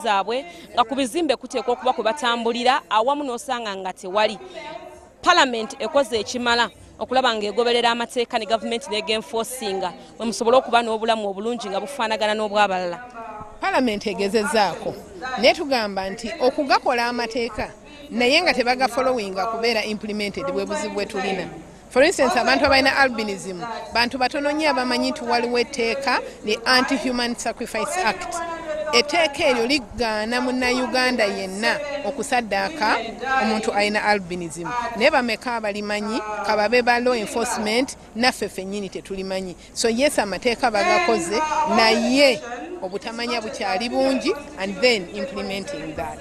zaabwe nga ku bizimbe kuteekwa okuba kwe batambulira awamu n'osanga nga tewali. Parliament ekoze ekimala okulaba ng'egoberera amateeka ne gavumenti n'egenforcinga mwe musobole okuba n'obulamu obulungi nga bufaanagana n'obw'abalala. Parliament egezezzaako naye tugamba nti okugakola amateeka naye nga tebagafollowinga kubeera implemented bwe buzibu bwe tulina. For instance, abantu abalina albinism bantu batono nnyo abamanyi nti waliwo etteeka the Anti-Human Sacrifice Act. Etteeka eryo ligaana munnayuganda yenna okusaddaaka omuntu alina albinism. Naye bameka abalimanyi kababe ba law enforcement naffe ffennyini tetulimanyi. So yes, amateeka bagakoze naye obutamanya bukyali bungi and then implementing that.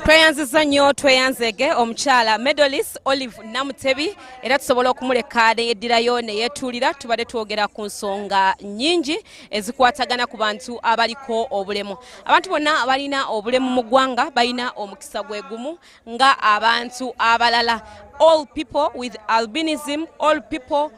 Tweyanziza nnyo tweyanzege omukyala Medalist Olive Namutebi era tusobola okumuleka yeddirayo ne yeetuulira tubadde twogera ku nsonga nnyingi ezikwatagana ku bantu abaliko obulemu. Abantu bonna abalina obulemu mu ggwanga balina omukisa gwe gumu nga abantu abalala. All people with albinism, all people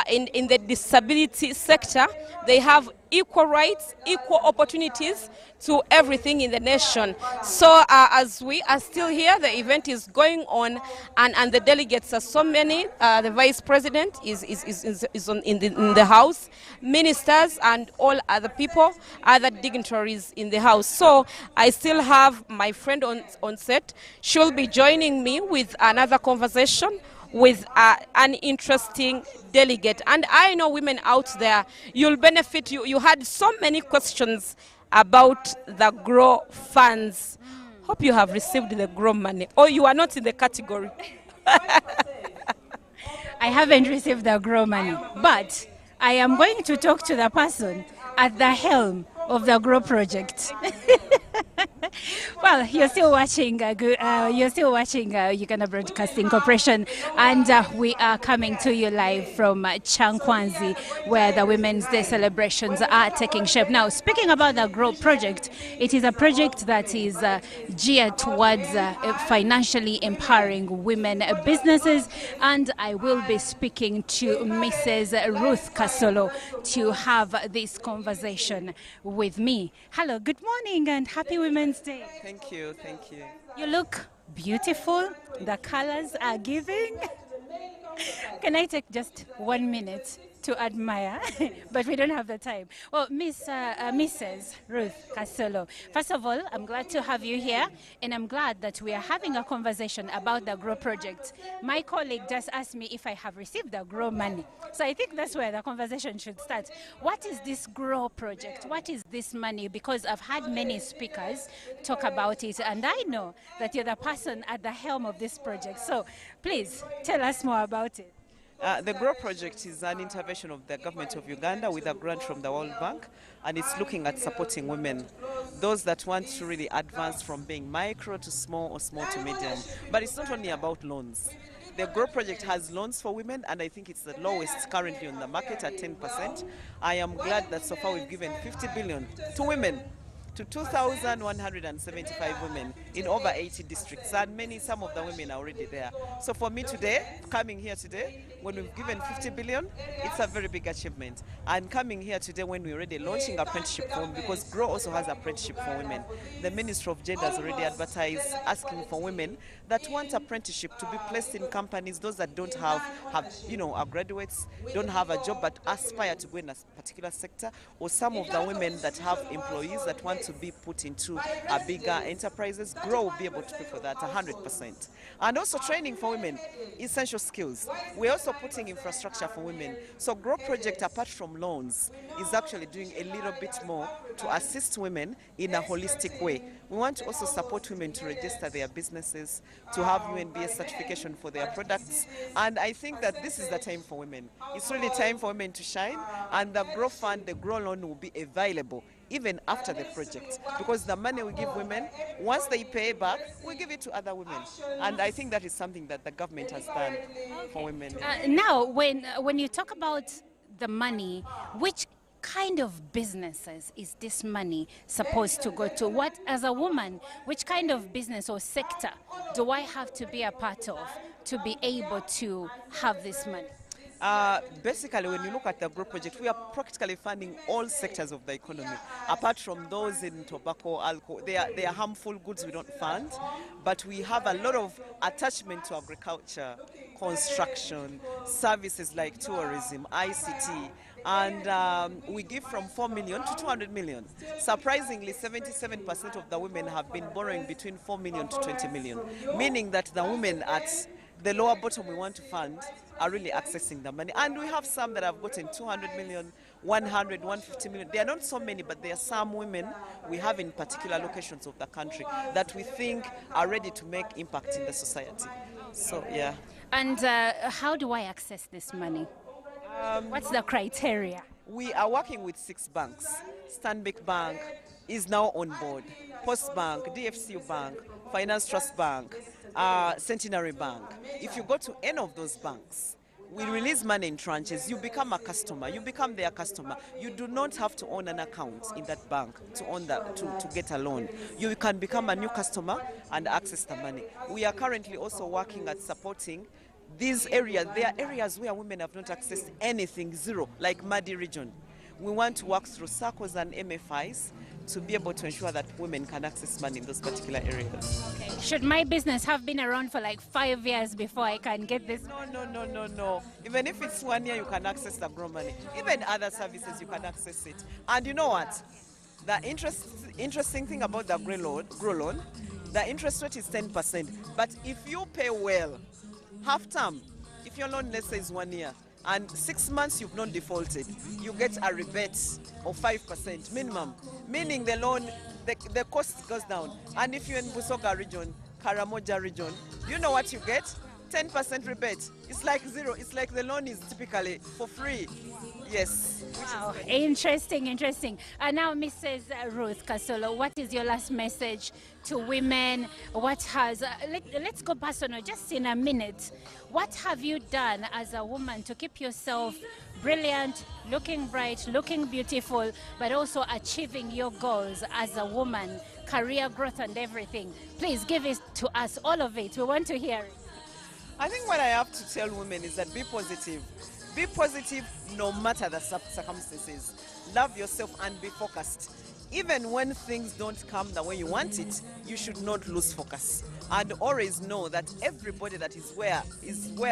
in the disability sector, they have equal rights, equal opportunities to everything in the nation. So as we are still here, the event is going on and the delegates are so many. The Vice President is in the house, ministers and all other people, other dignitaries in the house. So I still have my friend on set. She'll be joining me with another conversation with an interesting delegate. And I know women out there, you'll benefit. You had so many questions about the GROW funds. Hope you have received the GROW money, or you are not in the category. I haven't received the GROW money, but I am going to talk to the person at the helm of the GROW project. Well, you're still watching Uganda Broadcasting Corporation, and we are coming to you live from Kyankwanzi, where the Women's Day celebrations are taking shape. Now, speaking about the GROW project, it is a project that is geared towards financially empowering women businesses, and I will be speaking to Mrs. Ruth Kasolo to have this conversation with me. Hello, good morning and happy Women's Day. Thank you, thank you. You look beautiful. The colors are giving. Can I take just 1 minute to admire? But we don't have the time. Well, Mrs. Ruth Kasolo, first of all, I'm glad to have you here, and I'm glad that we are having a conversation about the GROW project. My colleague just asked me if I have received the GROW money. So I think that's where the conversation should start. What is this GROW project? What is this money? Because I've had many speakers talk about it, and I know that you're the person at the helm of this project. So please tell us more about it. The GROW project is an intervention of the government of Uganda with a grant from the World Bank, and it's looking at supporting women, those that want to really advance from being micro to small or small to medium. But it's not only about loans. The GROW project has loans for women, and I think it's the lowest currently on the market at 10%. I am glad that so far we've given 50 billion to women, to 2,175 women in over 80 districts, and some of the women are already there. So for me today, coming here today, when we've given 50 billion, it's a very big achievement. And coming here today when we're already launching apprenticeship for women, because GROW also has apprenticeship for women. The Ministry of Gender has already advertised asking for women that want apprenticeship to be placed in companies, those that don't have are graduates, don't have a job but aspire to go in a particular sector, or some of the women that have employees that want to be put into bigger enterprises. GROW will be able to pay for that 100%. And also training for women, essential skills. We're also putting infrastructure for women. So GROW project, apart from loans, is actually doing a little bit more to assist women in a holistic way. We want to also support women to register their businesses, to have UNBS certification for their products. And I think that this is the time for women. It's really time for women to shine, and the GROW fund, the GROW loan will be available even after the project, because the money we give women, once they pay back, we give it to other women. And I think that is something that the government has done for women. Now, when you talk about the money, which kind of businesses is this money supposed to go to? What, as a woman, which kind of business or sector do I have to be a part of to be able to have this money? Basically, when you look at the Grow Project, we are practically funding all sectors of the economy. Apart from those in tobacco, alcohol, they are harmful goods we don't fund, but we have a lot of attachment to agriculture, construction, services like tourism, ICT, and we give from 4 million to 200 million. Surprisingly, 77% of the women have been borrowing between 4 million to 20 million, meaning that the women at the lower bottom we want to fund are really accessing the money. And we have some that have gotten 200 million, 100, 150 million. There are not so many, but there are some women we have in particular locations of the country that we think are ready to make impact in the society. So, yeah. And how do I access this money? What's the criteria? We are working with 6 banks. Stanbic Bank is now on board. Post Bank, DFCU Bank, Finance Trust Bank, Centenary Bank. If you go to any of those banks, we release money in tranches. You become a customer. You become their customer. You do not have to own an account in that bank to own that to get a loan. You can become a new customer and access the money. We are currently also working at supporting these areas. There are areas where women have not accessed anything, zero, like Madi region. We want to work through SACCOs and MFIs to be able to ensure that women can access money in those particular areas. Okay. Should my business have been around for like 5 years before I can get this? No. Even if it's 1 year, you can access the Grow money. Even other services, you can access it. And you know what? The interesting thing about the Grow loan, the interest rate is 10%. But if you pay well, half term, if your loan, let's say, is 1 year, and 6 months you've not defaulted, you get a rebate of 5% minimum, meaning the loan, the cost goes down. And if you're in Busoga region, Karamoja region, you know what you get? 10% rebate. It's like zero. It's like the loan is typically for free. Yes. Wow, interesting. Now, Mrs. Ruth Kasolo, what is your last message to women? What has, let's go personal just in a minute. What have you done as a woman to keep yourself brilliant, looking bright, looking beautiful, but also achieving your goals as a woman, career growth and everything? Please give it to us, all of it. We want to hear it. I think what I have to tell women is that be positive. Be positive no matter the circumstances. Love yourself and be focused. Even when things don't come the way you want it, you should not lose focus. And always know that everybody that is where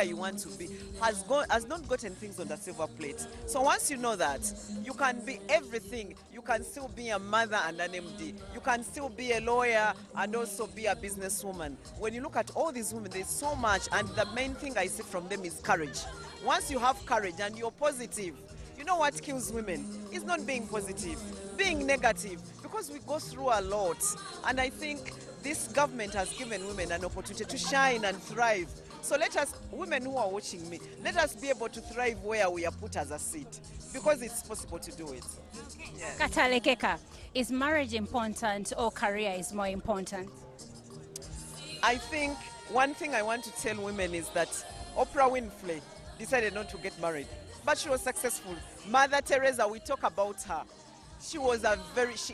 you want to be has not gotten things on the silver plate. So once you know that, you can be everything. You can still be a mother and an MD. You can still be a lawyer and also be a businesswoman. When you look at all these women, there's so much, and the main thing I see from them is courage. Once you have courage and you're positive, you know what kills women? It's not being positive, being negative, because we go through a lot. And I think this government has given women an opportunity to shine and thrive. So let us, women who are watching me, let us be able to thrive where we are put as a seed, because it's possible to do it. Yes. Katalekeka, is marriage important or career is more important? I think one thing I want to tell women is that Oprah Winfrey decided not to get married, but she was successful. Mother Teresa, we talk about her. She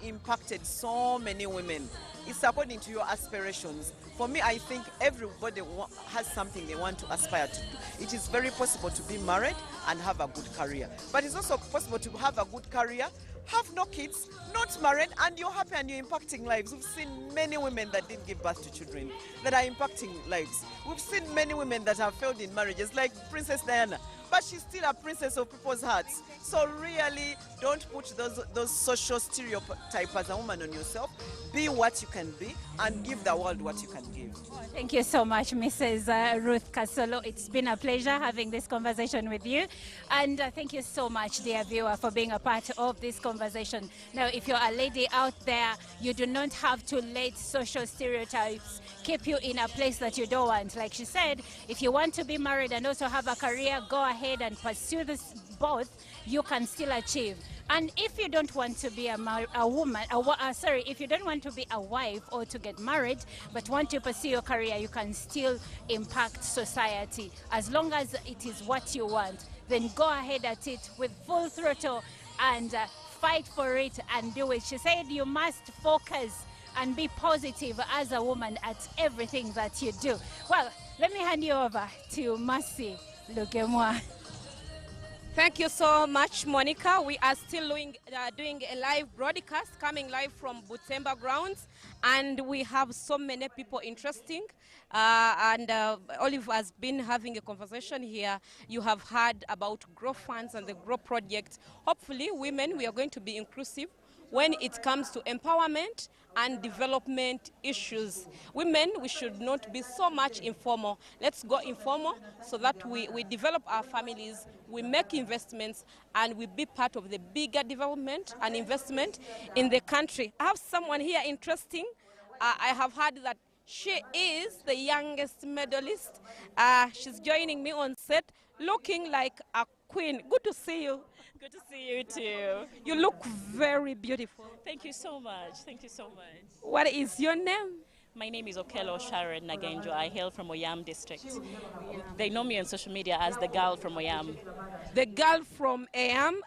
impacted so many women. It's according to your aspirations. For me, I think everybody has something they want to aspire to do. It is very possible to be married and have a good career. But it's also possible to have a good career, have no kids, not married, and you're happy and you're impacting lives. We've seen many women that didn't give birth to children that are impacting lives. We've seen many women that have failed in marriages, like Princess Diana, but she's still a princess of people's hearts. So really, don't put those social stereotypes as a woman on yourself. Be what you can be and give the world what you can give. Thank you so much, Mrs. Ruth Kasolo. It's been a pleasure having this conversation with you. And thank you so much, dear viewer, for being a part of this conversation. Now, if you're a lady out there, you do not have to let social stereotypes keep you in a place that you don't want. Like she said, if you want to be married and also have a career, go ahead and pursue this both. You can still achieve. And if you don't want to be if you don't want to be a wife or to get married, but want to pursue your career, you can still impact society. As long as it is what you want, then go ahead at it with full throttle and fight for it and do it. She said you must focus and be positive as a woman at everything that you do. Well, let me hand you over to Mercy Lugemwa. Thank you so much, Monica. We are still doing a live broadcast, coming live from Butemba grounds, and we have so many people interesting. Olive has been having a conversation here. You have heard about Grow Funds and the Grow Project. Hopefully, women, we are going to be inclusive when it comes to empowerment and development issues. Women, we should not be so much informal. Let's go informal so that we develop our families, we make investments, and we be part of the bigger development and investment in the country. I have someone here interesting. I have heard that she is the youngest medalist. She's joining me on set, looking like a queen. Good to see you. Good to see you too. You look very beautiful. Thank you so much. Thank you so much. What is your name? My name is Okelo Sharon Nagenjo. I hail from Oyam district. They know me on social media as the girl from Oyam. The girl from Oyam.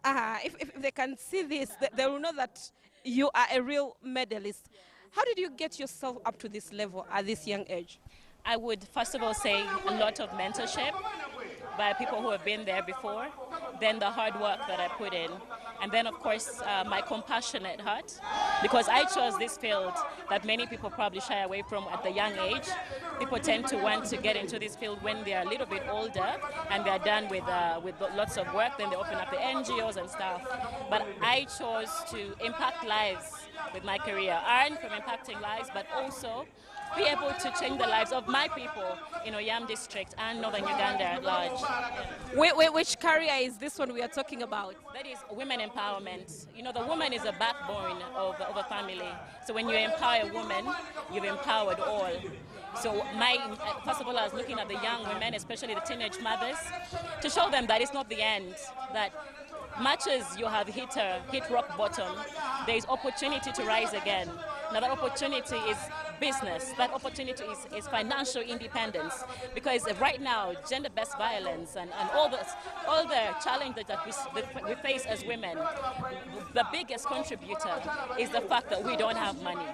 If they can see this, they will know that you are a real medalist. How did you get yourself up to this level at this young age? I would first of all say a lot of mentorship by people who have been there before, then the hard work that I put in, and then of course my compassionate heart, because I chose this field that many people probably shy away from at the young age. People tend to want to get into this field when they're a little bit older and they're done with lots of work, then they open up the NGOs and stuff. But I chose to impact lives with my career, earn from impacting lives, but also be able to change the lives of my people in Oyam district and northern Uganda at large. Which career is this one we are talking about? That is women empowerment. You know, the woman is a backbone of a family. So when you empower a woman, you've empowered all. So first of all, I was looking at the young women, especially the teenage mothers, to show them that it's not the end, that much as you have hit rock bottom, there is opportunity to rise again. Now that opportunity is business, that opportunity is financial independence, because right now gender-based violence and all the challenges that we face as women, the biggest contributor is the fact that we don't have money.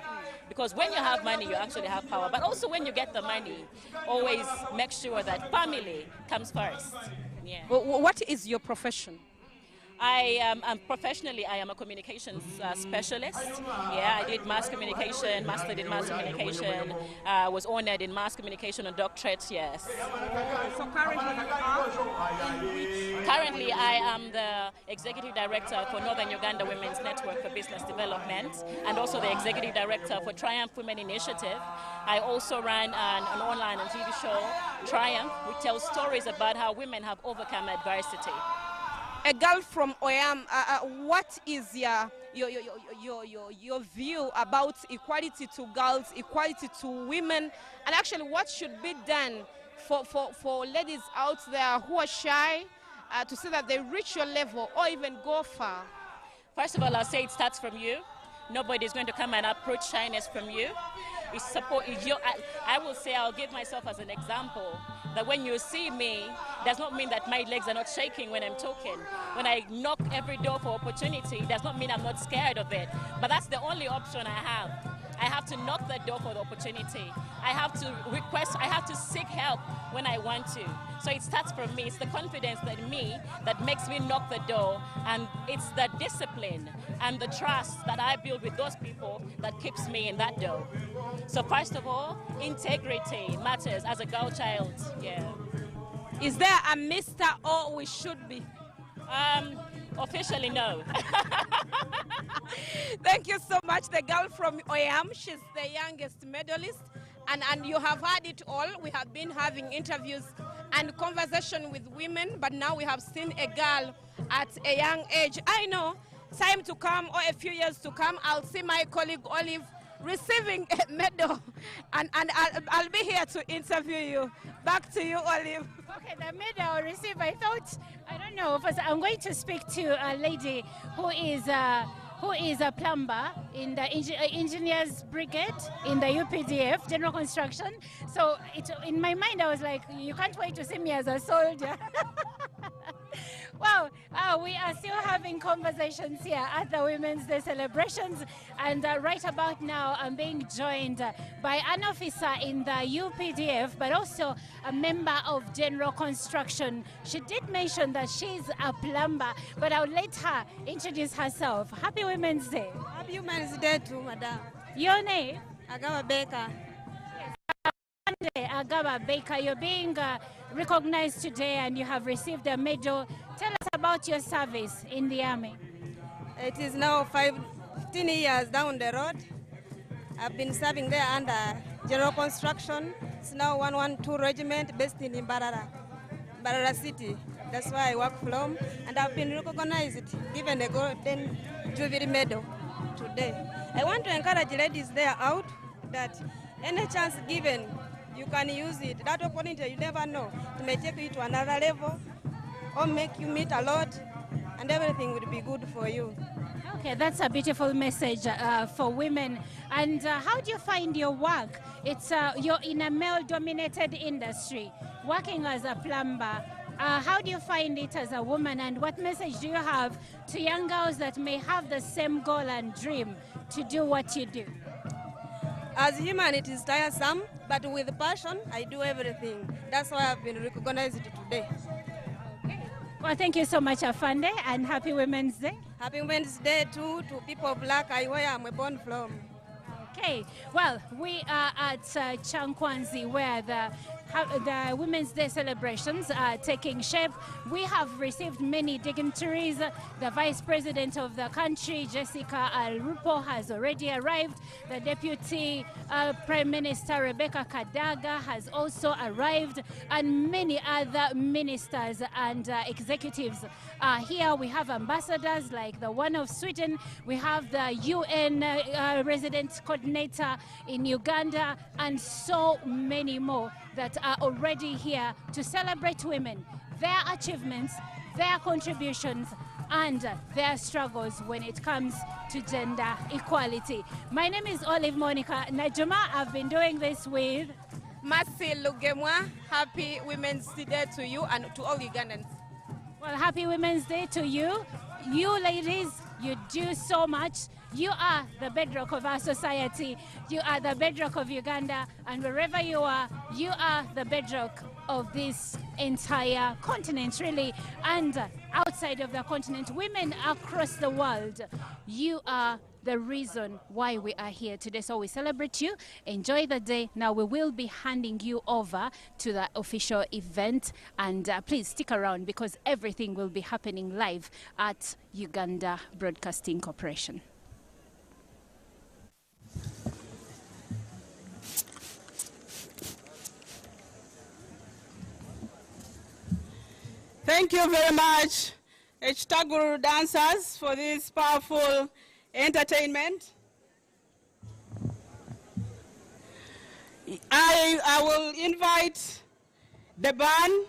Because when you have money, you actually have power. But also when you get the money, always make sure that family comes first. Yeah. What is your profession? Professionally, I am a communications specialist. Yeah, I did mass communication, mastered in mass communication, was honored in mass communication and doctorate, yes. So Currently, I am the executive director for Northern Uganda Women's Network for Business Development and also the executive director for Triumph Women Initiative. I also ran an online and TV show, Triumph, which tells stories about how women have overcome adversity. A girl from Oyam, what is your view about equality to girls, equality to women, and actually what should be done for ladies out there who are shy to see that they reach your level or even go far? First of all, I'll say it starts from you. Nobody is going to come and approach shyness from you. I will say, I'll give myself as an example, that when you see me, does not mean that my legs are not shaking when I'm talking. When I knock every door for opportunity, does not mean I'm not scared of it. But that's the only option I have. I have to knock the door for the opportunity. I have to request, I have to seek help when I want to. So it starts from me. It's the confidence in me that makes me knock the door, and it's the discipline and the trust that I build with those people that keeps me in that door. So first of all, integrity matters as a girl child. Yeah. Is there a Mr. or we should be? Officially, no. Thank you so much. The girl from Oyam, she's the youngest medalist, and you have heard it all. We have been having interviews and conversation with women, but now we have seen a girl at a young age. I know, time to come or a few years to come, I'll see my colleague Olive receiving a medal, and I'll be here to interview you. Back to you, Olive. Okay, the medal I'll receive, I thought, I don't know, first I'm going to speak to a lady who is a plumber in the engineers brigade in the UPDF, general construction. So in my mind I was like, you can't wait to see me as a soldier. Well, we are still having conversations here at the Women's Day celebrations, and right about now I'm being joined by an officer in the UPDF, but also a member of General Construction. She did mention that she's a plumber, but I'll let her introduce herself. Happy Women's Day. Happy Women's Day too, madam. Your name? Agama Baker. Agaba Baker, you're being recognized today and you have received a medal. Tell us about your service in the Army. It is now 15 years down the road. I've been serving there under General Construction. It's now 112 Regiment based in Mbarara City. That's where I work from. And I've been recognized, given a Golden Jubilee Medal today. I want to encourage ladies there out that any chance given, you can use it. That opportunity, you never know. It may take you to another level or make you meet a lot, and everything will be good for you. Okay, that's a beautiful message for women. And how do you find your work? It's you're in a male-dominated industry, working as a plumber. How do you find it as a woman, and what message do you have to young girls that may have the same goal and dream to do what you do? As human, it is tiresome, but with passion, I do everything. That's why I've been recognized today. Okay. Well, thank you so much, Afande, and happy Women's Day. Happy Women's Day too to people of Black Eye, where I'm born from. Okay, well, we are at Kyankwanzi, where the Women's Day celebrations are taking shape. We have received many dignitaries. The Vice President of the country, Jessica Alupo, has already arrived. The Deputy Prime Minister, Rebecca Kadaga, has also arrived, and many other ministers and executives are here. We have ambassadors like the one of Sweden. We have the UN resident coordinator in Uganda, and so many more that are already here to celebrate women, their achievements, their contributions, and their struggles when it comes to gender equality. My name is Olive Monica Najuma. I've been doing this with Masi Lugemwa. Happy Women's Day to you and to all Ugandans. Well, happy Women's Day to you. You ladies, you do so much. You are the bedrock of our society. You are the bedrock of Uganda, and wherever you are the bedrock of this entire continent, really, and outside of the continent, women across the world. You are the reason why we are here today. So we celebrate you. Enjoy the day. Now we will be handing you over to the official event, and please stick around because everything will be happening live at Uganda Broadcasting Corporation. Thank you very much, Htaguru dancers, for this powerful entertainment. I will invite the band